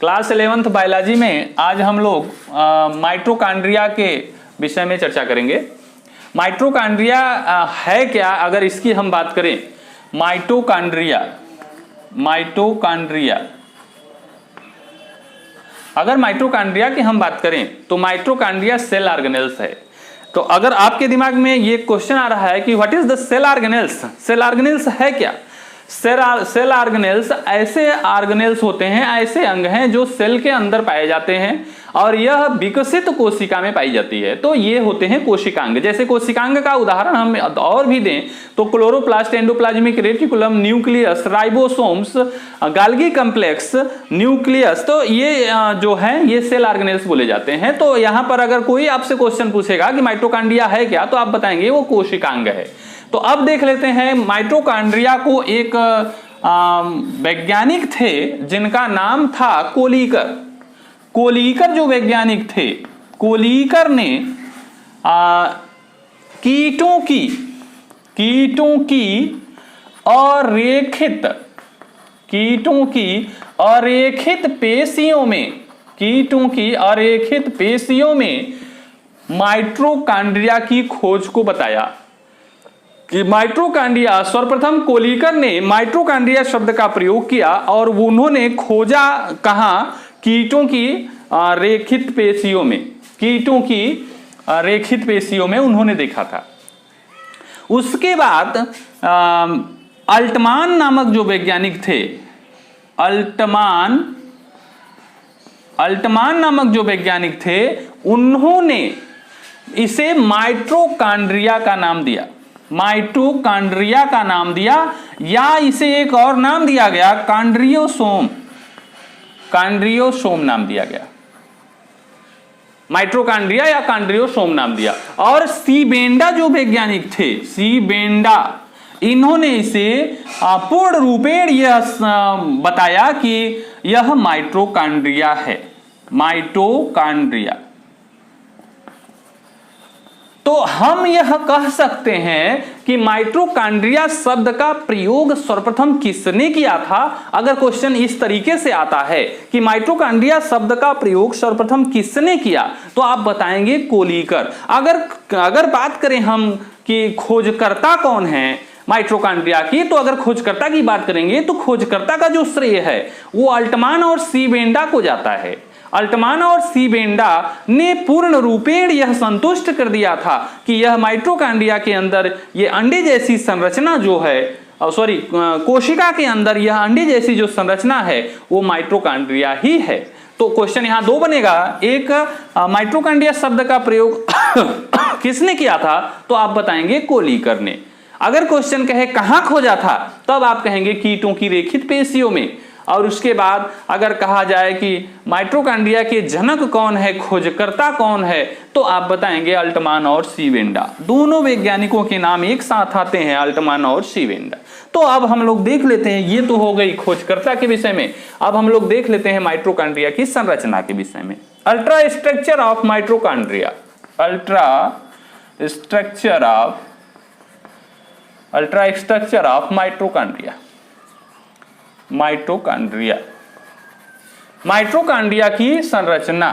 Class 11th biology में आज हम लोग माइटोकॉन्ड्रिया के विषय में चर्चा करेंगे। माइटोकॉन्ड्रिया है क्या, अगर इसकी हम बात करें, माइटोकॉन्ड्रिया अगर माइटोकॉन्ड्रिया की हम बात करें तो माइटोकॉन्ड्रिया सेल ऑर्गेनेल्स है। तो अगर आपके दिमाग में ये क्वेश्चन आ रहा है कि what is the cell organelles, cell organelles है क्या? सेल ऑर्गेनेल्स ऐसे ऑर्गेनेल्स होते हैं, ऐसे अंग हैं जो सेल के अंदर पाए जाते हैं और यह विकसित कोशिका में पाई जाती है। तो ये होते हैं कोशिकांग। जैसे कोशिकांग का उदाहरण हम और भी दें तो chloroplast, endoplasmic reticulum, nucleus, ribosomes, Golgi complex, nucleus, तो ये जो है ये सेल ऑर्गेनेल्स बोले जाते हैं। तो यहाँ पर अगर कोई आपसे क्वेश्चन पूछेगा कि माइटोकॉन्ड्रिया है क्या, तो आप बताएंगे वो कोशिकांग है। तो अब देख लेते हैं माइटोकॉन्ड्रिया को एक वैज्ञानिक थे जिनका नाम था कोलीकर। कोलीकर जो वैज्ञानिक थे, कोलीकर ने कीटों की अरेखित पेशियों में माइटोकॉन्ड्रिया की खोज को बताया कि माइटोकॉन्ड्रिया, सर्वप्रथम कोलीकर ने माइटोकॉन्ड्रिया शब्द का प्रयोग किया और उन्होंने खोजा कहां? कीटों की रेखित पेशियों में उन्होंने देखा था। उसके बाद अल्टमान नामक जो वैज्ञानिक थे, अल्टमान नामक जो वैज्ञानिक थे, उन्होंने इसे माइटोकॉन्ड्रिया का नाम दिया या इसे एक और नाम दिया गया, कॉन्ड्रियोसोम नाम दिया गया। माइटोकॉन्ड्रिया या कॉन्ड्रियोसोम नाम दिया। और सीबेंडा जो वैज्ञानिक थे, इन्होंने इसे पूर्ण रूपेण यह बताया कि यह माइटोकॉन्ड्रिया है, माइटोकॉन्ड्रिया। तो हम यह कह सकते हैं कि माइटोकॉन्ड्रिया शब्द का प्रयोग सर्वप्रथम किसने किया था? अगर क्वेश्चन इस तरीके से आता है कि माइटोकॉन्ड्रिया शब्द का प्रयोग सर्वप्रथम किसने किया, तो आप बताएंगे कोलीकर। अगर बात करें हम कि खोजकर्ता कौन है माइटोकॉन्ड्रिया की, तो अगर खोजकर्ता की बात करेंगे तो खोजकर्ता का जो श्रेय है वो अल्टमान और सीबेंडा को जाता है। अल्टमान और सीबेंडा ने पूर्ण रूपेण यह संतुष्ट कर दिया था कि यह माइटोकॉन्ड्रिया के अंदर ये अंडे जैसी संरचना जो है, कोशिका के अंदर यह अंडे जैसी जो संरचना है वो माइटोकॉन्ड्रिया ही है। तो क्वेश्चन यहां दो बनेगा, एक माइटोकॉन्ड्रिया शब्द का प्रयोग किसने किया था, तो आप बताएंगे कोलीकर ने। अगर क्वेश्चन कहे कहां खोजा था, तब आप कहेंगे कीटों की रेखित पेशियों में। और उसके बाद अगर कहा जाए कि माइटोकॉन्ड्रिया के जनक कौन है, खोजकर्ता कौन है, तो आप बताएंगे अल्टमान और सीबेंडा। दोनों वैज्ञानिकों के नाम एक साथ आते हैं, अल्टमान और सीबेंडा। तो अब हम लोग देख लेते हैं, ये तो हो गई खोजकर्ता के विषय में। अब हम लोग देख लेते हैं माइटोकॉन्ड्रिया की संरचना के विषय में। Ultra structure of mitochondria, mitochondria की संरचना,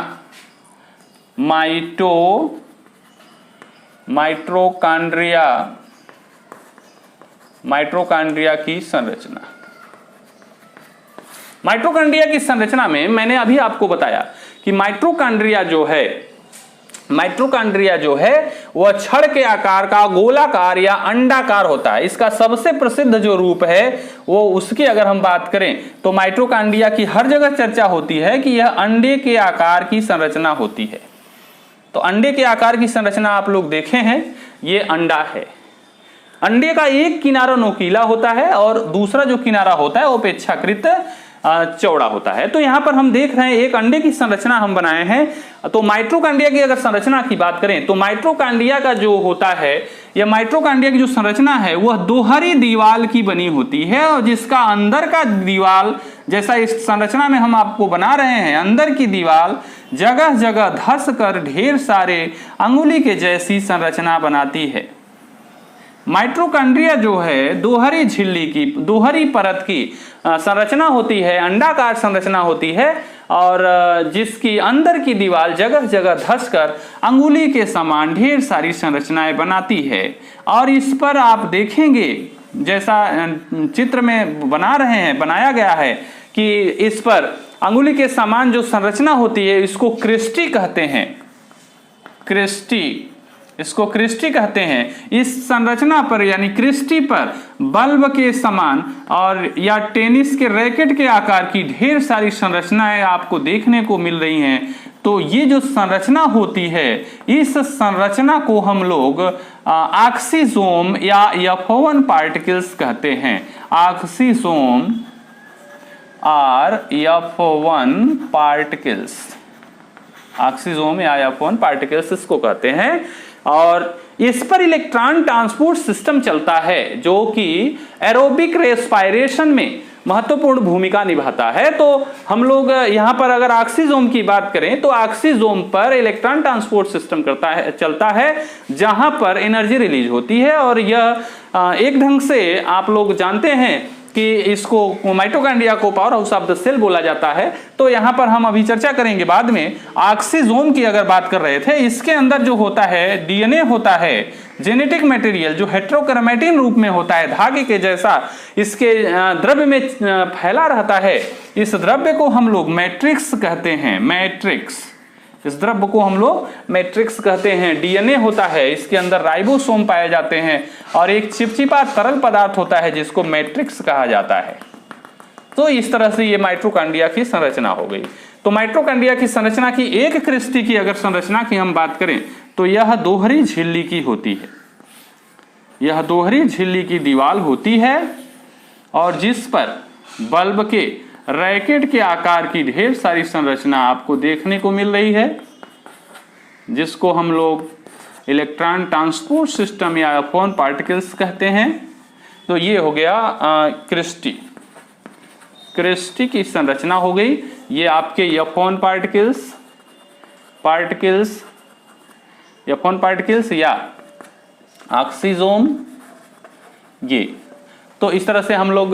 माइटोकॉन्ड्रिया की संरचना में मैंने अभी आपको बताया कि माइटोकॉन्ड्रिया जो है वह छड़ के आकार का गोलाकार या अंडाकार होता है। इसका सबसे प्रसिद्ध जो रूप है वो, उसकी अगर हम बात करें तो माइटोकॉन्ड्रिया की हर जगह चर्चा होती है कि यह अंडे के आकार की संरचना होती है। तो अंडे के आकार की संरचना आप लोग देखे हैं, ये अंडा है। अंडे का एक किनारा नोकीला होता है और दूसरा जो किनारा होता है वो अपेक्षाकृत चौड़ा होता है। तो यहां पर हम देख रहे हैं एक अंडे की संरचना हम बनाए हैं। तो माइटोकॉन्ड्रिया की अगर संरचना की बात करें तो माइटोकॉन्ड्रिया का जो होता है, या माइटोकॉन्ड्रिया की जो संरचना है वह दोहरी दीवार की बनी होती है, और जिसका अंदर का दीवार, जैसा इस संरचना में हम आपको बना रहे हैं, अंदर की दीवार जगह जगह धंस कर ढेर सारे अंगुली के जैसी संरचना बनाती है। माइटोकॉन्ड्रिया जो है दोहरी झिल्ली की, दोहरी परत की संरचना होती है, अंडाकार संरचना होती है, और जिसकी अंदर की दीवार जगह जगह धंसकर अंगुली के समान ढेर सारी संरचनाएं बनाती है। और इस पर आप देखेंगे जैसा चित्र में बनाया गया है कि इस पर अंगुली के समान जो संरचना होती है इसको क्रिस्टी कहते हैं। इसको क्रिस्टी कहते हैं। इस संरचना पर यानी क्रिस्टी पर बल्ब के समान और या टेनिस के रैकेट के आकार की ढेर सारी संरचनाएं आपको देखने को मिल रही हैं। तो ये जो संरचना होती है इस संरचना को हम लोग ऑक्सीजोम या F1 पार्टिकल्स कहते हैं। ऑक्सीजोम और F1 पार्टिकल्स, ऑक्सीजोम या F1 पार्टिकल्स इसको कहते हैं। और इस पर इलेक्ट्रॉन ट्रांसपोर्ट सिस्टम चलता है जो कि एरोबिक रेस्पायरेशन में महत्वपूर्ण भूमिका निभाता है। तो हम लोग यहाँ पर अगर ऑक्सीजोम की बात करें तो ऑक्सीजोम पर इलेक्ट्रॉन ट्रांसपोर्ट सिस्टम चलता है जहां पर एनर्जी रिलीज होती है। और यह एक ढंग से आप लोग जानते हैं कि इसको माइटोकॉन्ड्रिया को powerhouse of the cell बोला जाता है। तो यहाँ पर हम अभी चर्चा करेंगे बाद में। ऑक्सीजोम की अगर बात कर रहे थे, इसके अंदर जो होता है डीएनए होता है, जेनेटिक मटेरियल जो हेट्रोक्रोमेटिन रूप में होता है, धागे के जैसा इसके द्रव्य में फैला रहता है। इस द्रव्य को हम लोग मैट्रिक्स कहते हैं। मैट्रिक्स, इस द्रव्य को हम लोग मैट्रिक्स कहते हैं। डीएनए होता है, इसके अंदर राइबोसोम पाए जाते हैं और एक चिपचिपा तरल पदार्थ होता है जिसको मैट्रिक्स कहा जाता है। तो इस तरह से ये माइटोकॉन्ड्रिया की संरचना हो गई। तो माइटोकॉन्ड्रिया की संरचना की एक क्रिस्टी की अगर संरचना की हम बात करें तो यह दोहरी झिल्ली की होती है। यह दोहरी झिल्ली की दीवार होती है और जिस पर बल्ब के रैकेट के आकार की ढेर सारी संरचना आपको देखने को मिल रही है, जिसको हम लोग इलेक्ट्रॉन ट्रांसपोर्ट सिस्टम या F1 पार्टिकल्स कहते हैं। तो ये हो गया क्रिस्टी की संरचना हो गई। ये आपके F1 पार्टिकल्स या ऑक्सीजोम। ये तो इस तरह से हम लोग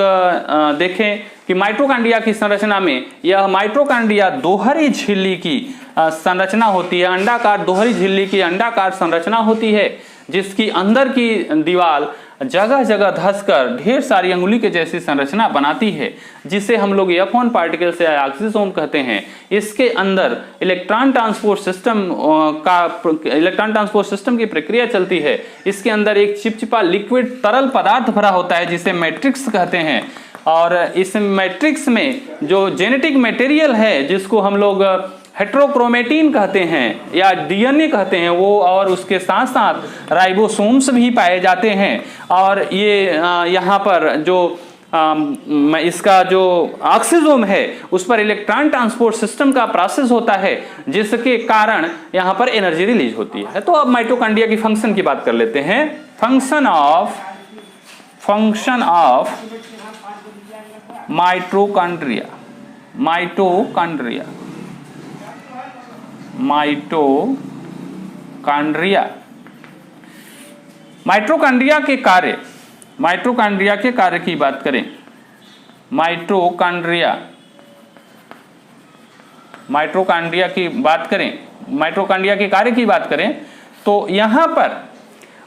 देखें कि माइटोकॉन्ड्रिया की संरचना में यह माइटोकॉन्ड्रिया दोहरी झिल्ली की संरचना होती है। अंडाकार दोहरी झिल्ली की अंडाकार संरचना होती है जिसकी अंदर की दीवार जगह जगह धंसकर ढेर सारी अंगुली के जैसी संरचना बनाती है, जिसे हम लोग F1 पार्टिकल्स या ऑक्सीजोम कहते हैं। इसके अंदर इलेक्ट्रॉन ट्रांसपोर्ट सिस्टम की प्रक्रिया चलती है। इसके अंदर एक चिपचिपा लिक्विड तरल पदार्थ भरा होता है जिसे मैट्रिक्स कहते हैं। और इस मैट्रिक्स में जो जेनेटिक मटेरियल है जिसको हम लोग हेट्रोक्रोमेटिन कहते हैं या डीएनए कहते हैं वो, और उसके साथ साथ राइबोसोम्स भी पाए जाते हैं। और ये यहाँ पर जो इसका जो ऑक्सीजोम है उस पर इलेक्ट्रॉन ट्रांसपोर्ट सिस्टम का प्रोसेस होता है जिसके कारण यहाँ पर एनर्जी रिलीज होती है। तो अब माइटोकॉन्ड्रिया की फंक्शन की बात कर लेते हैं। फंक्शन ऑफ माइटोकॉन्ड्रिया के कार्य की बात करें। माइटोकॉन्ड्रिया के कार्य की बात करें तो यहां पर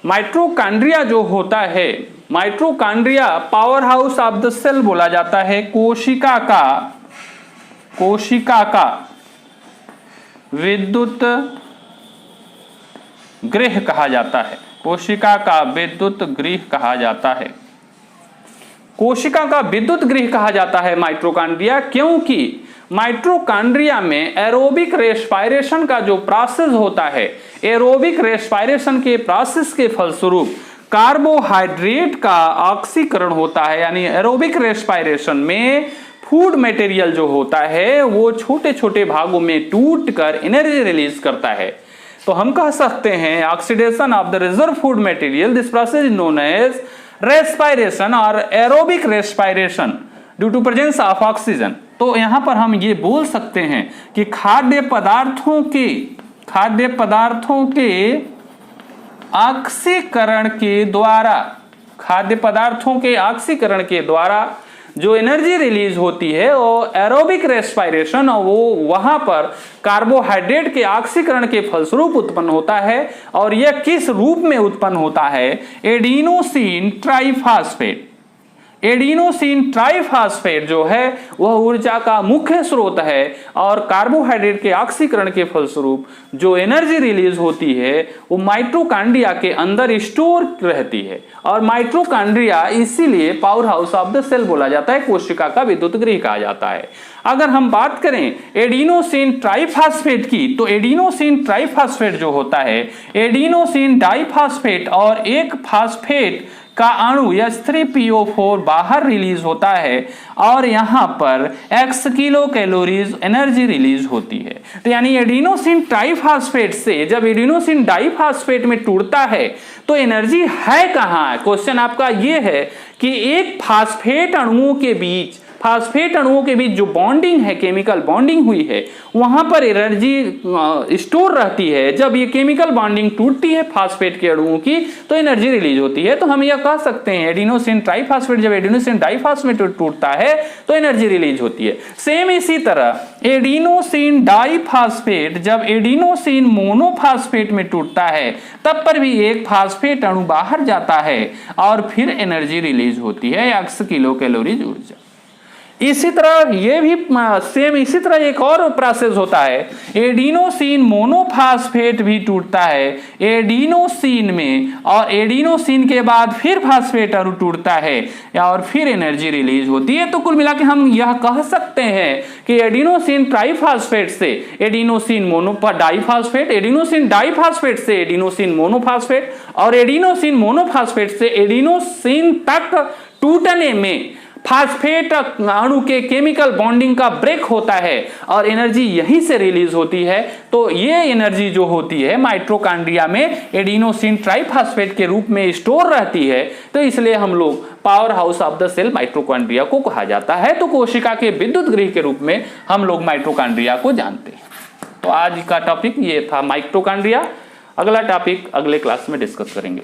माइटोकॉन्ड्रिया जो होता है, mitochondria powerhouse of the cell बोला जाता है। कोशिका का विद्युत गृह कहा जाता है। कोशिका का विद्युत गृह कहा जाता है। कोशिका का विद्युत गृह कहा जाता है माइटोकॉन्ड्रिया, क्योंकि माइटोकॉन्ड्रिया में एरोबिक रेस्पायरेशन का जो प्रोसेस होता है, एरोबिक रेस्पायरेशन के प्रोसेस के फलस्वरूप कार्बोहाइड्रेट का ऑक्सीकरण होता है। यानी एरोबिक रेस्पायरेशन में फूड मटेरियल जो होता है वो छोटे छोटे भागों में टूटकर एनर्जी रिलीज करता है। तो हम कह सकते हैं oxidation of the reserve food material, this process is known as respiration और aerobic respiration due to presence of oxygen. तो यहां पर हम ये बोल सकते हैं कि खाद्य पदार्थों के ऑक्सीकरण के द्वारा जो एनर्जी रिलीज होती है वो एरोबिक रेस्पिरेशन, और वो वहां पर कार्बोहाइड्रेट के ऑक्सीकरण के फलस्वरूप उत्पन्न होता है। और यह किस रूप में उत्पन्न होता है? Adenosine triphosphate. एडिनोसिन ट्राइफॉस्फेट जो है वह ऊर्जा का मुख्य स्रोत है, और कार्बोहाइड्रेट के ऑक्सीकरण के फलस्वरूप जो एनर्जी रिलीज होती है वो माइटोकॉन्ड्रिया के अंदर स्टोर रहती है। और माइटोकॉन्ड्रिया इसीलिए powerhouse of the cell बोला जाता है, कोशिका का विद्युत गृह कहा जाता है। अगर हम बात करें एडिनोसिन ट्राइफॉस्फेट की, तो एडिनोसिन ट्राइफॉस्फेट जो होता है एडिनोसिन डाइफॉस्फेट और एक फास्फेट का अणु H3PO4 बाहर रिलीज होता है, और यहां पर x kilo calories energy release होती है। तो यानी एडिनोसिन ट्राइफॉस्फेट से जब एडिनोसिन डाइफॉस्फेट में टूटता है तो एनर्जी है कहां? क्वेश्चन आपका यह है कि एक फास्फेट अणुओं के बीच जो बॉन्डिंग है, केमिकल बॉन्डिंग हुई है, वहां पर एनर्जी स्टोर रहती है। जब ये केमिकल बॉन्डिंग टूटती है फास्फेट के अणुओं की तो एनर्जी रिलीज होती है। तो हम यह कह सकते हैं एडिनोसिन ट्राइफॉस्फेट जब एडिनोसिन डाइफॉस्फेट टूटता है तो एनर्जी रिलीज होती है। सेम इसी तरह एडिनोसिन डाइफॉस्फेट जब एडिनोसिन मोनोफॉस्फेट में टूटता है तब पर भी एक फास्फेट अणु बाहर जाता है और फिर एनर्जी रिलीज होती है, x किलो कैलोरीज ऊर्जा। इसी तरह ये भी सेम इसी तरह एक और प्रोसेस होता है, एडिनोसिन मोनोफॉस्फेट भी टूटता है एडिनोसिन में, और एडिनोसिन के बाद फिर फास्फेट अणु टूटता है और फिर एनर्जी रिलीज होती है। तो कुल मिला के हम यह कह सकते हैं कि एडिनोसिन ट्राइफॉस्फेट से एडिनोसिन डाइफॉस्फेट, एडिनोसिन डाइफॉस्फेट से एडिनोसिन मोनोफॉस्फेट, और एडिनोसिन मोनोफॉस्फेट से एडिनोसिन तक टूटने में फास्फेट अणु के केमिकल बॉन्डिंग का ब्रेक होता है और एनर्जी यहीं से रिलीज होती है। तो ये एनर्जी जो होती है माइटोकॉन्ड्रिया में एडिनोसिन ट्राइफॉस्फेट के रूप में स्टोर रहती है। तो इसलिए हम लोग powerhouse of the cell mitochondria को कहा जाता है। तो कोशिका के विद्युत गृह के रूप में हम लोग माइटोकॉन्ड्रिया को जानते हैं। तो आज का टॉपिक ये था माइटोकॉन्ड्रिया। अगला टॉपिक अगले क्लास में डिस्कस करेंगे।